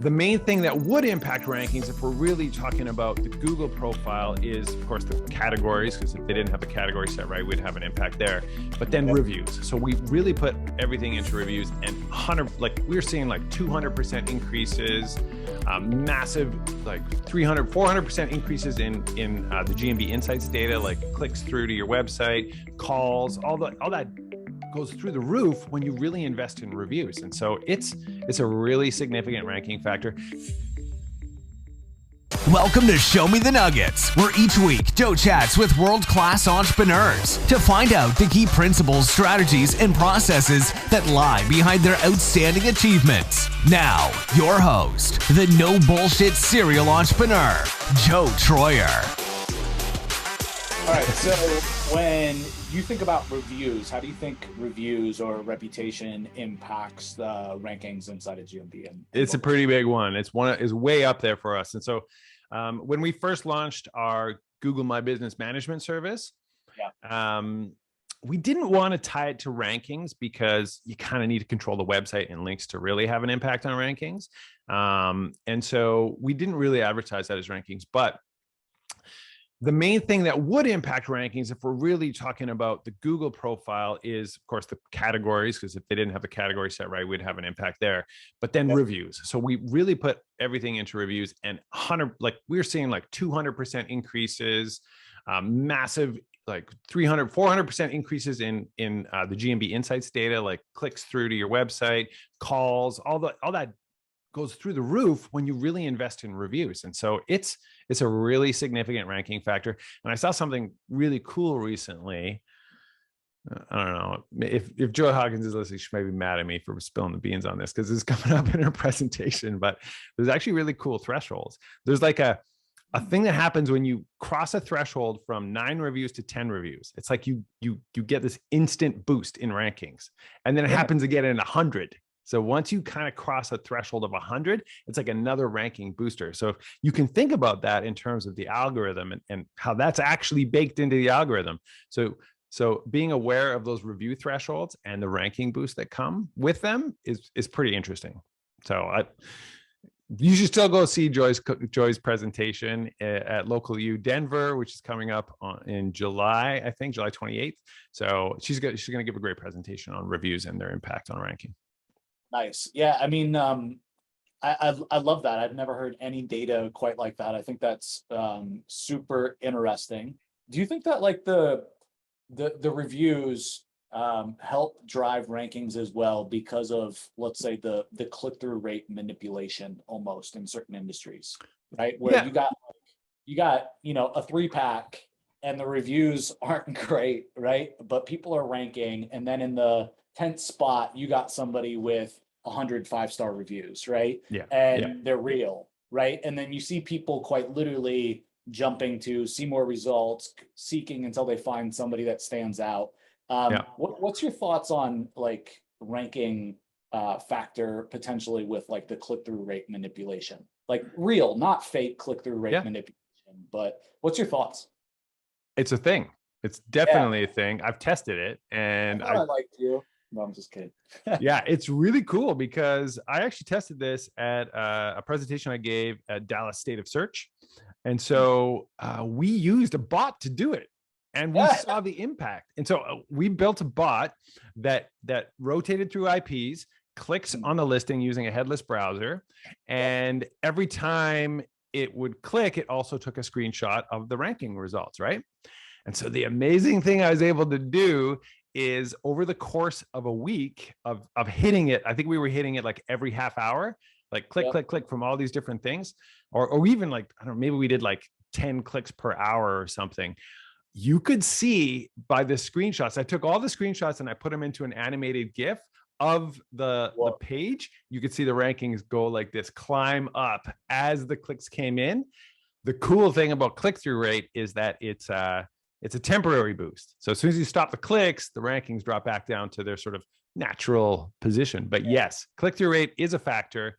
The main thing that would impact rankings, if we're really talking about the Google profile, is of course the categories, because if they didn't have the category set right, we'd have an impact there. But then reviews. So we really put everything into reviews, and we're seeing like 200% increases, massive, like 300, 400% increases in the GMB Insights data, like clicks through to your website, calls, all that goes through the roof when you really invest in reviews. And so it's a really significant ranking factor. Welcome to Show Me the Nuggets, where each week Joe chats with world-class entrepreneurs to find out the key principles, strategies, and processes that lie behind their outstanding achievements. Now, your host, the no bullshit serial entrepreneur, Joe Troyer. All right, so when you think about reviews, how do you think reviews or reputation impacts the rankings inside of GMB? It's a pretty big one. It's way up there for us. And so when we first launched our Google My Business Management service, we didn't want to tie it to rankings because you kind of need to control the website and links to really have an impact on rankings. And so we didn't really advertise that as rankings, but the main thing that would impact rankings, if we're really talking about the Google profile, is of course the categories, because if they didn't have the category set right, we'd have an impact there. But then reviews. So we really put everything into reviews, and we're seeing like 200% increases, massive, like 300, 400% increases in the GMB Insights data, like clicks through to your website, calls, all that goes through the roof when you really invest in reviews. And so it's a really significant ranking factor. And I saw something really cool recently. I don't know if Joe Hawkins is listening, she may be mad at me for spilling the beans on this, because it's coming up in her presentation, but there's actually really cool thresholds. There's like a thing that happens when you cross a threshold from 9 reviews to 10 reviews. It's like you get this instant boost in rankings, and then it happens again in 100. So once you kind of cross a threshold of 100, it's like another ranking booster. So you can think about that in terms of the algorithm and how that's actually baked into the algorithm. So being aware of those review thresholds and the ranking boost that come with them is pretty interesting. So you should still go see Joy's presentation at Local U Denver, which is coming up in July, I think July 28th. So she's going to give a great presentation on reviews and their impact on ranking. Nice. Yeah, I mean, I love that. I've never heard any data quite like that. I think that's super interesting. Do you think that like the reviews help drive rankings as well because of, let's say, the click-through rate manipulation almost in certain industries, right? Where you got a 3-pack and the reviews aren't great, right? But people are ranking, and then in the 10th spot, you got somebody with 100 5-star reviews, right? They're real, right? And then you see people quite literally jumping to see more results, seeking until they find somebody that stands out. What's your thoughts on like ranking factor potentially with like the click-through rate manipulation? Like real, not fake click-through rate manipulation, but what's your thoughts? It's a thing. It's definitely a thing. I've tested it, and I liked you. No, I'm just kidding. Yeah, it's really cool because I actually tested this at a presentation I gave at Dallas State of Search. And so we used a bot to do it, and we saw the impact. And so we built a bot that rotated through IPs, clicks on the listing using a headless browser. And every time it would click, it also took a screenshot of the ranking results, right? And so the amazing thing I was able to do is over the course of a week of hitting it, I think we were hitting it like every half hour, like click, click, click from all these different things, or even like, I don't know, maybe we did like 10 clicks per hour or something. You could see by the screenshots, I took all the screenshots and I put them into an animated GIF of the page. You could see the rankings go like this, climb up as the clicks came in. The cool thing about click-through rate is that it's a temporary boost. So as soon as you stop the clicks, the rankings drop back down to their sort of natural position. But yes, click-through rate is a factor.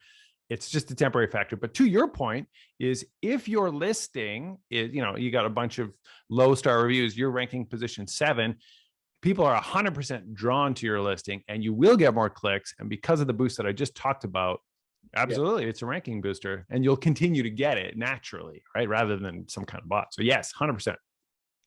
It's just a temporary factor. But to your point is, if your listing is, you got a bunch of low star reviews, you're ranking position 7, people are 100% drawn to your listing and you will get more clicks. And because of the boost that I just talked about, Absolutely. It's a ranking booster, and you'll continue to get it naturally, right? Rather than some kind of bot. So yes, 100%.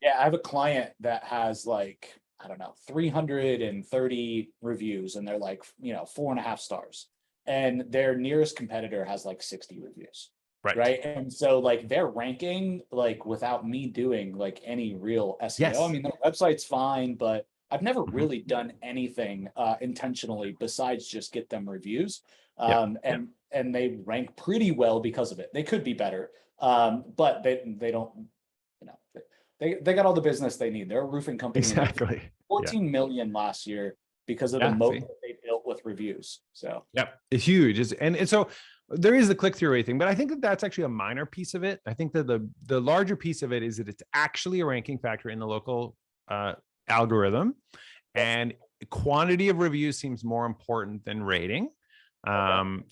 Yeah, I have a client that has like, I don't know, 330 reviews, and they're like, 4.5 stars. And their nearest competitor has like 60 reviews. Right. Right. And so like they're ranking like without me doing like any real SEO. Yes. I mean, their website's fine, but I've never really done anything intentionally besides just get them reviews. And they rank pretty well because of it. They could be better. But they don't, they got all the business they need. They're a roofing company. Exactly. 14 million last year because of the moat that they built with reviews. So it's huge. And so there is the click-through rate thing, but I think that that's actually a minor piece of it. I think that the larger piece of it is that it's actually a ranking factor in the local algorithm, and quantity of reviews seems more important than rating.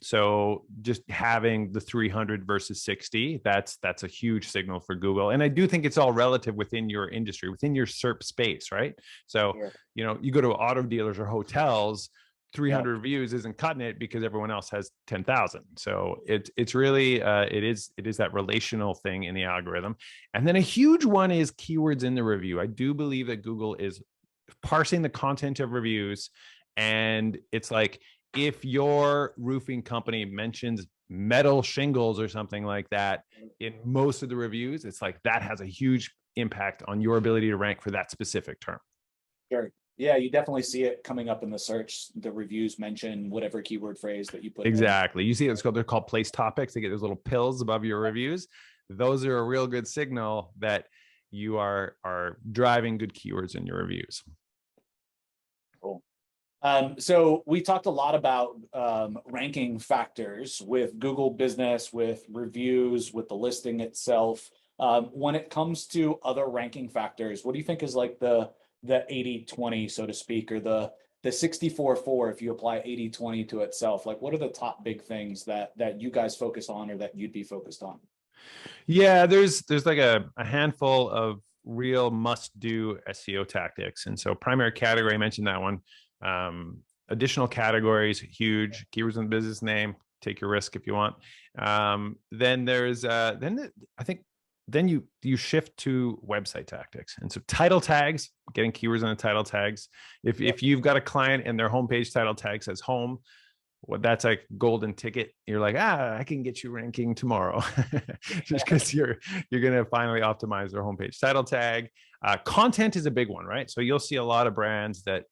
So just having the 300 versus 60, that's a huge signal for Google. And I do think it's all relative within your industry, within your SERP space, right? So, you go to auto dealers or hotels, 300 reviews isn't cutting it because everyone else has 10,000. So it's really, it is that relational thing in the algorithm. And then a huge one is keywords in the review. I do believe that Google is parsing the content of reviews, and it's like, if your roofing company mentions metal shingles or something like that in most of the reviews, it's like that has a huge impact on your ability to rank for that specific term. Sure. Yeah, you definitely see it coming up in the search. The reviews mention whatever keyword phrase that you put exactly in. You see they're called place topics. They get those little pills above your reviews. Those are a real good signal that you are driving good keywords in your reviews. Cool. So we talked a lot about ranking factors with Google Business, with reviews, with the listing itself. When it comes to other ranking factors, what do you think is like the 80-20, so to speak, or the 64-4 if you apply 80-20 to itself? Like, what are the top big things that you guys focus on, or that you'd be focused on? Yeah, there's like a handful of real must-do SEO tactics. And so primary category, I mentioned that one. Additional categories, huge. Keywords in the business name, take your risk if you want. Then there's then you shift to website tactics. And so title tags, getting keywords on the title tags. If you've got a client and their homepage title tag says home, well, that's like golden ticket. You're like, I can get you ranking tomorrow, just because you're going to finally optimize their homepage title tag. Content is a big one, right? So you'll see a lot of brands that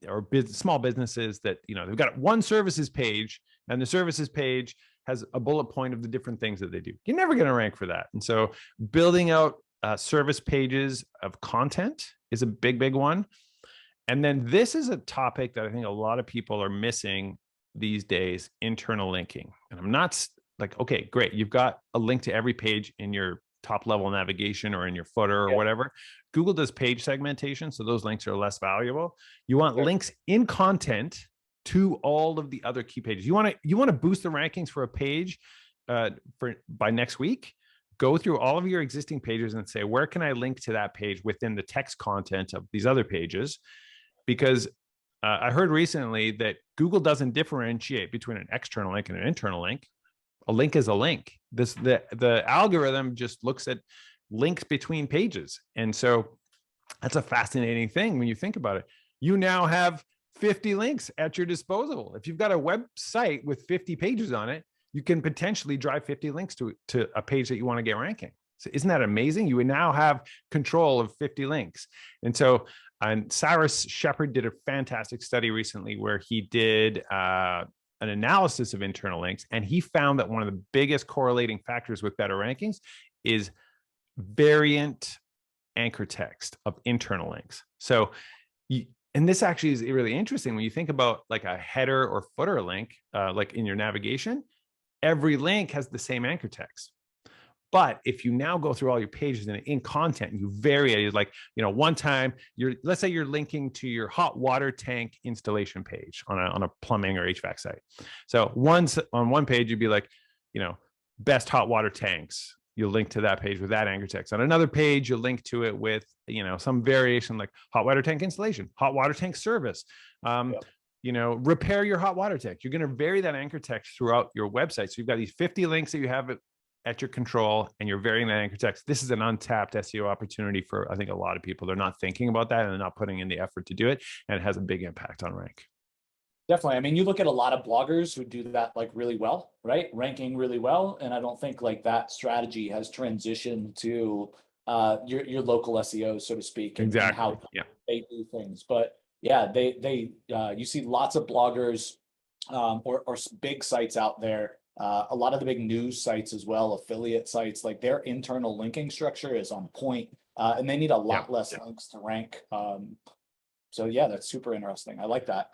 or small businesses that, they've got one services page, and the services page has a bullet point of the different things that they do. You're never going to rank for that. And so building out service pages of content is a big one. And then this is a topic that I think a lot of people are missing these days: internal linking. And I'm not like, okay, great, you've got a link to every page in your top level navigation or in your footer or whatever. Google does page segmentation, so those links are less valuable. You want links in content to all of the other key pages. You want to boost the rankings for a page by next week. Go through all of your existing pages and say, where can I link to that page within the text content of these other pages? Because I heard recently that Google doesn't differentiate between an external link and an internal link. A link is a link. The algorithm just looks at links between pages. And so that's a fascinating thing when you think about it. You now have 50 links at your disposal. If you've got a website with 50 pages on it, you can potentially drive 50 links to a page that you want to get ranking. So isn't that amazing? You would now have control of 50 links. And Cyrus Shepard did a fantastic study recently where he did an analysis of internal links, and he found that one of the biggest correlating factors with better rankings is variant anchor text of internal links. So, and this actually is really interesting when you think about like a header or footer link, like in your navigation, every link has the same anchor text. But if you now go through all your pages and in content, you vary it, like, one time let's say you're linking to your hot water tank installation page on a plumbing or HVAC site. So on one page, you'd be like, best hot water tanks. You'll link to that page with that anchor text. On another page, you'll link to it with, some variation like hot water tank installation, hot water tank service. repair your hot water text. You're going to vary that anchor text throughout your website. So you've got these 50 links that you have at your control, and you're varying that anchor text. This is an untapped SEO opportunity for, I think, a lot of people. They're not thinking about that, and they're not putting in the effort to do it. And it has a big impact on rank. Definitely. I mean, you look at a lot of bloggers who do that like really well, right? Ranking really well. And I don't think like that strategy has transitioned to your local SEO, so to speak, and how they do things. But yeah, you see lots of bloggers or big sites out there. A lot of the big news sites as well, affiliate sites, like their internal linking structure is on point, and they need a lot less links to rank. So yeah, that's super interesting. I like that.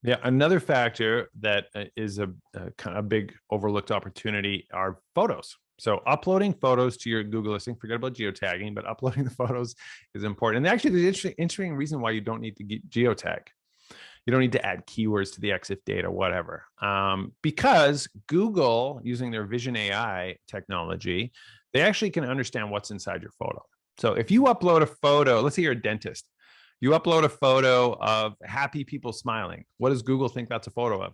Yeah, another factor that is a kind of big overlooked opportunity are photos. So uploading photos to your Google listing, forget about geotagging, but uploading the photos is important. And actually, there's an interesting reason why you don't need to geotag. You don't need to add keywords to the EXIF data, whatever. Because Google, using their Vision AI technology, they actually can understand what's inside your photo. So if you upload a photo, let's say you're a dentist, you upload a photo of happy people smiling. What does Google think that's a photo of?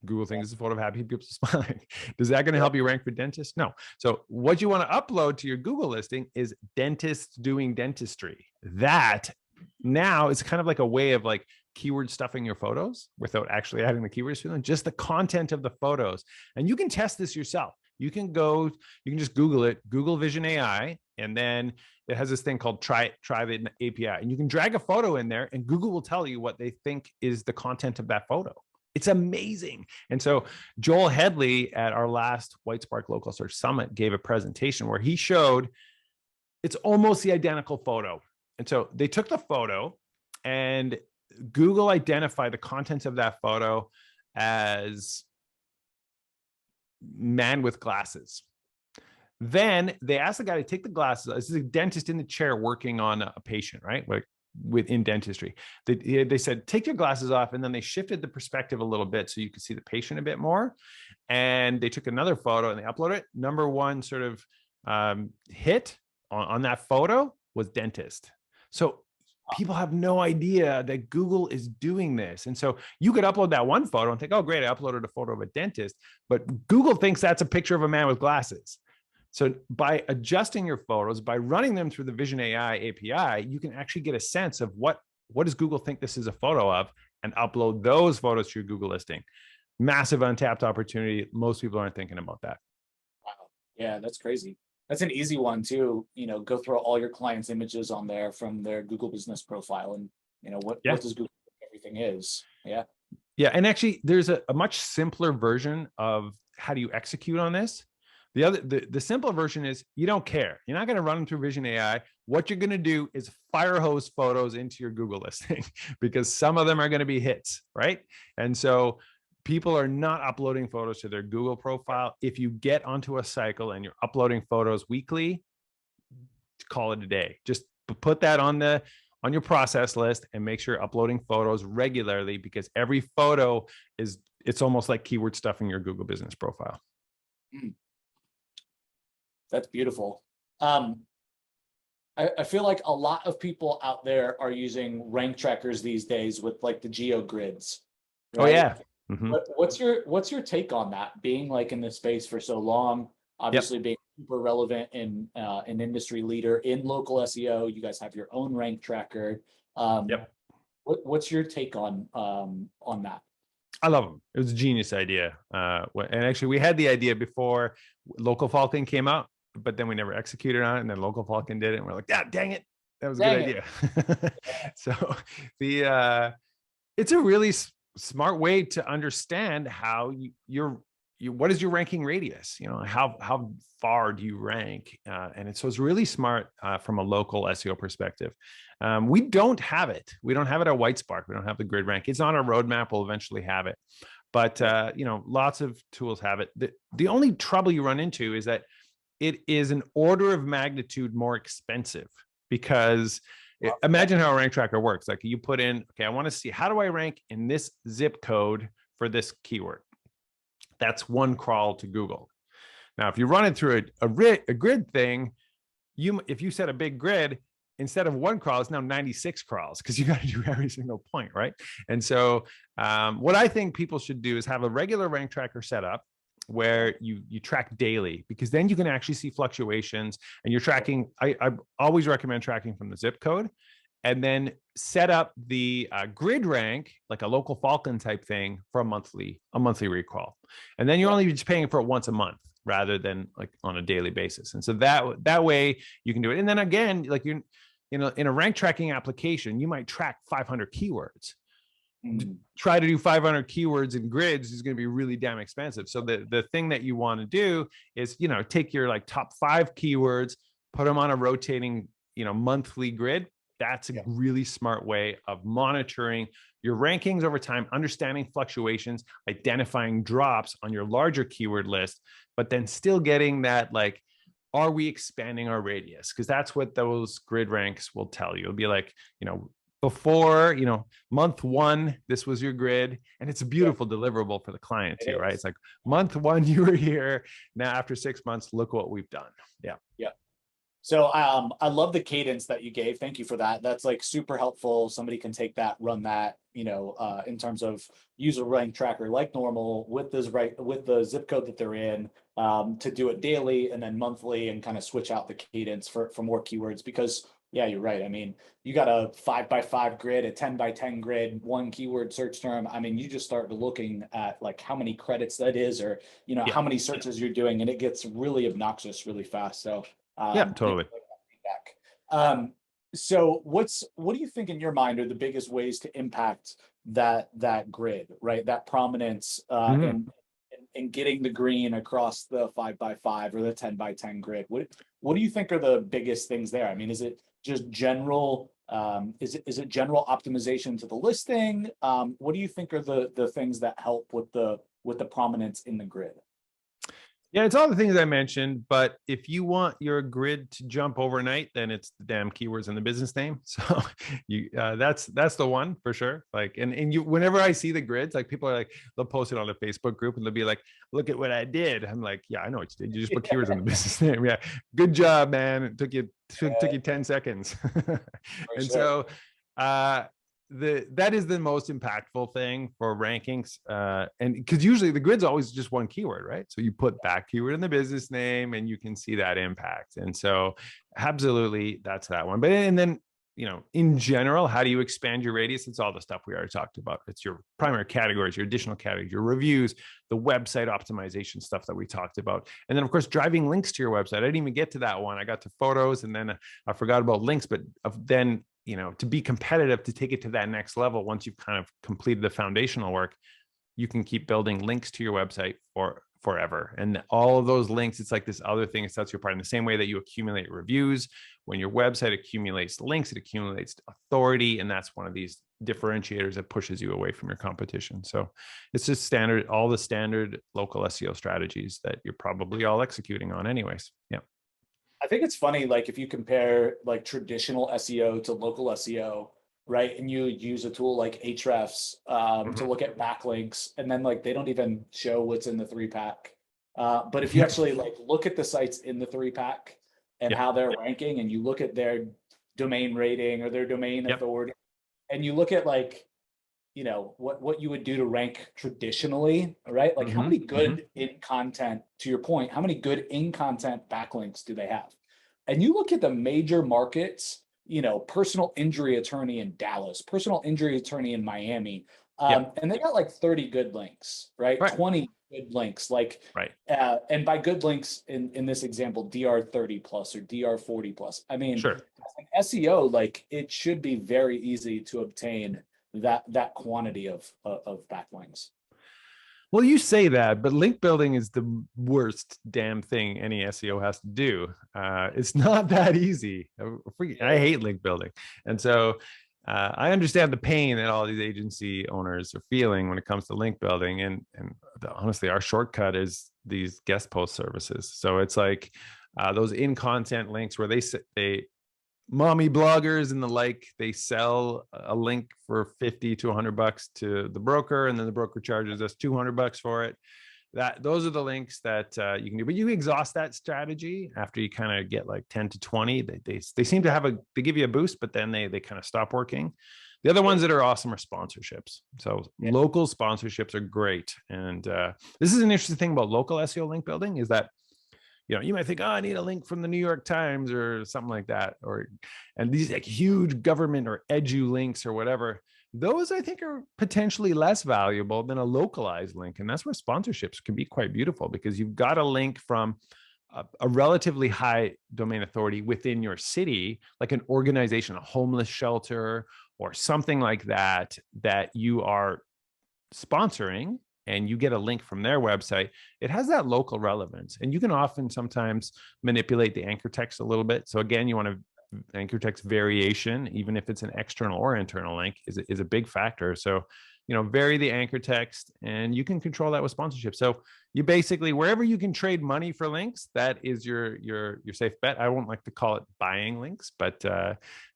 Google thinks it's a photo of happy people smiling. Is that going to help you rank for dentists? No. So what you want to upload to your Google listing is dentists doing dentistry. That now is kind of like a way of like keyword stuffing your photos without actually adding the keywords to them, just the content of the photos. And you can test this yourself. You can just Google it, Google Vision AI, and then it has this thing called Try the API. And you can drag a photo in there and Google will tell you what they think is the content of that photo. It's amazing. And so Joel Headley at our last Whitespark Local Search Summit gave a presentation where he showed it's almost the identical photo. And so they took the photo and Google identified the contents of that photo as man with glasses. Then they asked the guy to take the glasses. This is a dentist in the chair working on a patient, right? Like within dentistry. They said, take your glasses off. And then they shifted the perspective a little bit so you could see the patient a bit more. And they took another photo and they uploaded it. Number one sort of hit on that photo was dentist. So people have no idea that Google is doing this. And so you could upload that one photo and think, oh, great, I uploaded a photo of a dentist. But Google thinks that's a picture of a man with glasses. So by adjusting your photos, by running them through the Vision AI API, you can actually get a sense of what does Google think this is a photo of and upload those photos to your Google listing. Massive untapped opportunity. Most people aren't thinking about that. Wow. Yeah, that's crazy. That's an easy one too. Go through all your clients' images on there from their Google business profile and what does Google think everything is. Yeah. Yeah. And actually there's a much simpler version of how do you execute on this. The simple version is you don't care. You're not going to run them through Vision AI. What you're going to do is fire hose photos into your Google listing because some of them are going to be hits, right? And so people are not uploading photos to their Google profile. If you get onto a cycle and you're uploading photos weekly, call it a day. Just put that on your process list and make sure you're uploading photos regularly because every photo it's almost like keyword stuffing your Google business profile. That's beautiful. I feel like a lot of people out there are using rank trackers these days with like the geo grids. Right? Oh yeah. Mm-hmm. What's your take on that? Being like in this space for so long, obviously being super relevant in an industry leader in local SEO. You guys have your own rank tracker. What's your take on that? I love them. It was a genius idea. And actually we had the idea before Local Falcon came out, but then we never executed on it. And then Local Falcon did it. And we're like, dang it. That was a good idea. So it's a really smart way to understand how what is your ranking radius? How far do you rank? And it's really smart from a local SEO perspective. We don't have it. We don't have it at Whitespark. We don't have the grid rank. It's on our roadmap. We'll eventually have it. But lots of tools have it. The only trouble you run into is that it is an order of magnitude more expensive because imagine how a rank tracker works. Like you put in, okay, I want to see how do I rank in this zip code for this keyword. That's one crawl to Google. Now, if you run it through a grid thing, if you set a big grid, instead of one crawl, it's now 96 crawls because you got to do every single point, right? And so what I think people should do is have a regular rank tracker set up where you track daily, because then you can actually see fluctuations, and you're tracking. I always recommend tracking from the zip code, and then set up the grid rank, like a local Falcon type thing, for a monthly recall. And then you're only just paying for it once a month rather than like on a daily basis. And so that way you can do it. And then again, like in a rank tracking application, you might track 500 keywords. Try to do 500 keywords in grids is going to be really damn expensive. So the thing that you want to do is, take your like top 5 keywords, put them on a rotating, monthly grid. That's a really smart way of monitoring your rankings over time, understanding fluctuations, identifying drops on your larger keyword list, but then still getting that, like, are we expanding our radius? Because that's what those grid ranks will tell you. It'll be like, before, month 1, this was your grid, and it's a beautiful deliverable for the client too, right? It's like, month 1, you were here. Now, after 6 months, look what we've done. Yeah. So I love the cadence that you gave. Thank you for that. That's like super helpful. Somebody can take that, run that, in terms of use a rank tracker like normal with the zip code that they're in, to do it daily and then monthly, and kind of switch out the cadence for more keywords. Because yeah, you're right. I mean, you got a 5x5 grid, a 10x10 grid, 1 keyword search term. I mean, you just start looking at like how many credits that is, or how many searches you're doing, and it gets really obnoxious really fast. So yeah, totally. So what do you think in your mind are the biggest ways to impact that grid, right? That prominence, and getting the green across the 5x5 or the 10x10 grid. What do you think are the biggest things there? I mean, is it just general? Is it general optimization to the listing? What do you think are the things that help with the prominence in the grid? Yeah, it's all the things I mentioned, but if you want your grid to jump overnight, then it's the damn keywords in the business name. So that's the one for sure. Like, and you, whenever I see the grids, like, people are like, they'll post it on a Facebook group and they'll be like, look at what I did. I'm like, yeah, I know what you did. You just put keywords in the business name. Yeah. Good job, man. It took you 10 seconds. And so, that is the most impactful thing for rankings, and because usually the grid's always just one keyword, right? So you put that keyword in the business name and you can see that impact. And so absolutely, that's that one. But and then, in general, how do you expand your radius? It's all the stuff we already talked about. It's your primary categories, your additional categories, your reviews, the website optimization stuff that we talked about, and then of course driving links to your website. I didn't even get to that one. I got to photos, and then I forgot about links. But then, to be competitive, to take it to that next level, once you've kind of completed the foundational work, you can keep building links to your website forever. And all of those links, it's like this other thing that sets you apart. In the same way that you accumulate reviews, when your website accumulates links, it accumulates authority. And that's one of these differentiators that pushes you away from your competition. So it's just all the standard local SEO strategies that you're probably all executing on anyways. Yeah. I think it's funny, like, if you compare like traditional SEO to local SEO, right? And you use a tool like Ahrefs to look at backlinks, and then like they don't even show what's in the 3-pack. But if you actually like look at the sites in the 3-pack and how they're ranking, and you look at their domain rating or their domain authority, and you look at like, what you would do to rank traditionally, right? Like how many good in content, to your point, how many good in content backlinks do they have? And you look at the major markets, personal injury attorney in Dallas, personal injury attorney in Miami, and they got like 30 good links, right? 20 good links, like, and by good links in this example, DR 30 plus or DR 40 plus. I mean, as an SEO, like, it should be very easy to obtain that quantity of backlinks. Well, you say that, but link building is the worst damn thing any SEO has to do. It's not that easy. I hate link building. And so I understand the pain that all these agency owners are feeling when it comes to link building. And honestly, our shortcut is these guest post services. So it's like those in content links where they mommy bloggers and the like, they sell a link for $50 to $100 to the broker, and then the broker charges us $200 for it. those are the links that you can do. But you exhaust that strategy after you kind of get like 10 to 20. They seem to they give you a boost, but then they kind of stop working. The other ones that are awesome are sponsorships. So local sponsorships are great. And this is an interesting thing about local SEO link building is that, you might think, oh, I need a link from the New York Times or something like that. And these like huge government or edu links or whatever, those I think are potentially less valuable than a localized link. And that's where sponsorships can be quite beautiful, because you've got a link from a relatively high domain authority within your city, like an organization, a homeless shelter or something like that, that you are sponsoring, and you get a link from their website. It has that local relevance, and you can often sometimes manipulate the anchor text a little bit. So again, you want to anchor text variation, even if it's an external or internal link, is a big factor. So, vary the anchor text, and you can control that with sponsorship. So you basically, wherever you can trade money for links, that is your safe bet. I won't like to call it buying links, but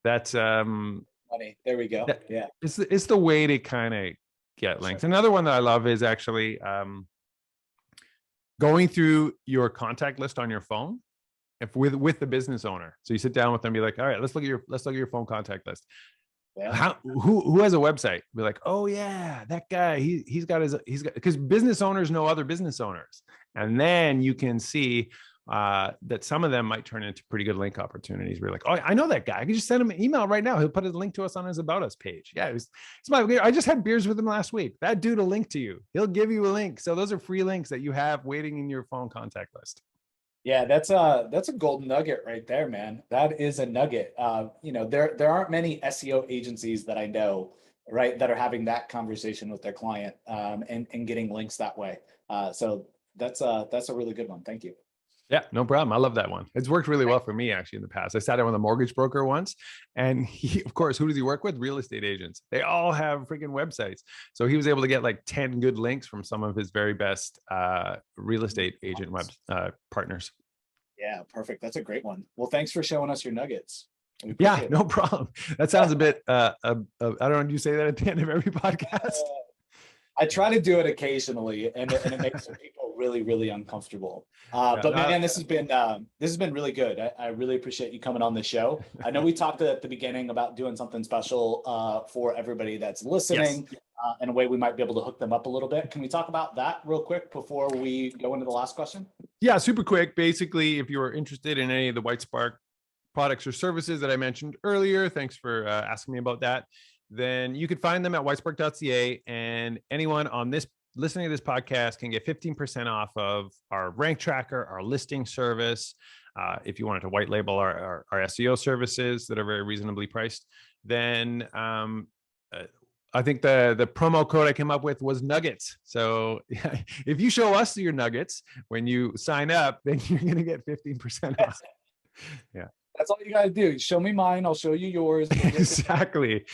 that's money. There we go. Yeah, it's the way to kind of get links. Another one that I love is actually going through your contact list on your phone with the business owner. So you sit down with them, be like, all right, let's look at your phone contact list. Yeah. Who has a website? Be like, oh yeah, that guy. He's got because business owners know other business owners, and then you can see that some of them might turn into pretty good link opportunities. We're like, oh, I know that guy. I can just send him an email right now. He'll put a link to us on his About Us page. Yeah, I just had beers with him last week. That dude will link to you. He'll give you a link. So those are free links that you have waiting in your phone contact list. Yeah, that's a golden nugget right there, man. That is a nugget. There aren't many SEO agencies that I know, right, that are having that conversation with their client and getting links that way. So that's a really good one. Thank you. Yeah, no problem. I love that one. It's worked really well for me actually in the past. I sat down with a mortgage broker once, and of course, who does he work with? Real estate agents. They all have freaking websites. So he was able to get like 10 good links from some of his very best real estate agent partners. Yeah, perfect. That's a great one. Well, thanks for showing us your nuggets. Yeah, no problem. That sounds a bit, I don't know, do you say that at the end of every podcast? I try to do it occasionally, and it makes people really, really uncomfortable. But man, this has been really good. I really appreciate you coming on the show. I know we talked at the beginning about doing something special for everybody that's listening. Yes. In a way we might be able to hook them up a little bit. Can we talk about that real quick before we go into the last question? Yeah, super quick. Basically, if you're interested in any of the Whitespark products or services that I mentioned earlier, thanks for asking me about that, then you could find them at whitespark.ca, and anyone on this listening to this podcast can get 15% off of our rank tracker, our listing service. If you wanted to white label our SEO services that are very reasonably priced, then I think the promo code I came up with was nuggets. So if you show us your nuggets when you sign up, then you're going to get 15% off. Yeah. That's all you got to do. Show me mine. I'll show you yours. Exactly.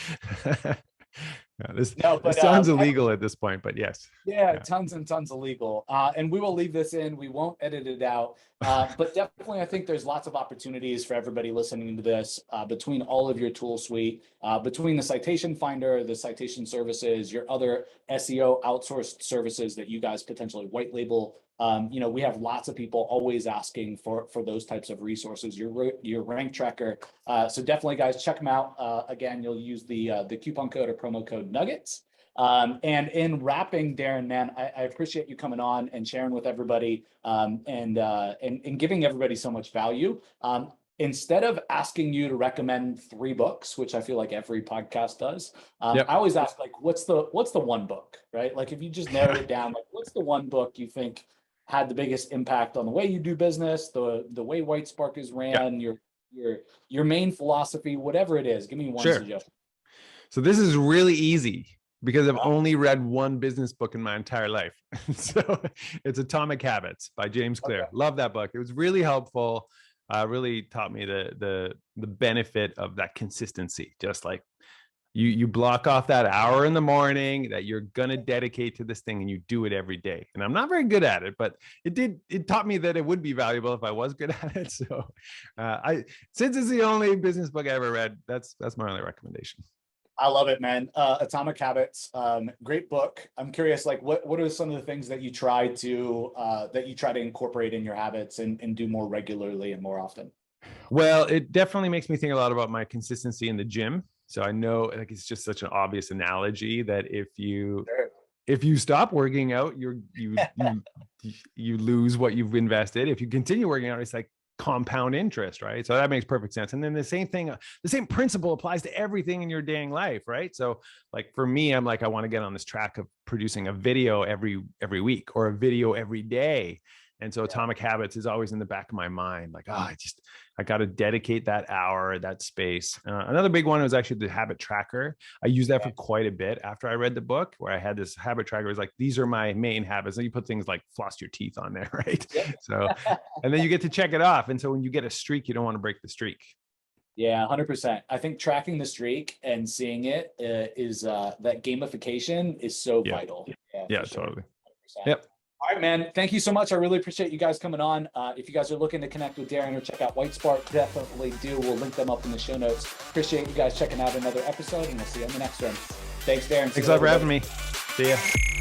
This sounds illegal at this point, but yes. Yeah, tons and tons illegal. And we will leave this in. We won't edit it out. But definitely, I think there's lots of opportunities for everybody listening to this between all of your tool suite, between the citation finder, the citation services, your other SEO outsourced services that you guys potentially white label. We have lots of people always asking for those types of resources, your rank tracker. So definitely, guys, check them out. Again, you'll use the coupon code or promo code nuggets. And in wrapping, Darren, man, I appreciate you coming on and sharing with everybody and giving everybody so much value. Instead of asking you to recommend 3 books, which I feel like every podcast does, I always ask, like, what's the one book, right? Like, if you just narrowed it down, like, what's the one book you think had the biggest impact on the way you do business, the way Whitespark is ran, your main philosophy, whatever it is? Give me one suggestion. So this is really easy because I've only read one business book in my entire life. So it's Atomic Habits by James Clear. Okay. Love that book. It was really helpful. Really taught me the benefit of that consistency. Just like you block off that hour in the morning that you're going to dedicate to this thing, and you do it every day. And I'm not very good at it, but it taught me that it would be valuable if I was good at it. So since it's the only business book I ever read, that's my only recommendation. I love it, man. Atomic Habits, great book. I'm curious, like, what are some of the things that you try to incorporate in your habits and do more regularly and more often? Well, it definitely makes me think a lot about my consistency in the gym. So I know, like, it's just such an obvious analogy that Sure. if you stop working out, you lose what you've invested. If you continue working out, it's like compound interest, right? So that makes perfect sense. And then the same thing, the same principle applies to everything in your dang life, right? So like for me, I'm like, I want to get on this track of producing a video every week or a video every day. And so Atomic Habits is always in the back of my mind, like, I got to dedicate that hour, that space. Another big one was actually the habit tracker. I used that for quite a bit after I read the book, where I had this habit tracker. It was like, these are my main habits. And you put things like floss your teeth on there, right? Yep. So, and then you get to check it off. And so when you get a streak, you don't want to break the streak. Yeah, 100%. I think tracking the streak and seeing it is that gamification is so vital. Yeah, sure. totally. 100%. Yep. All right, man. Thank you so much. I really appreciate you guys coming on. If you guys are looking to connect with Darren or check out Whitespark, definitely do. We'll link them up in the show notes. Appreciate you guys checking out another episode, and we'll see you on the next one. Thanks, Darren. Thanks a lot for having me. See ya.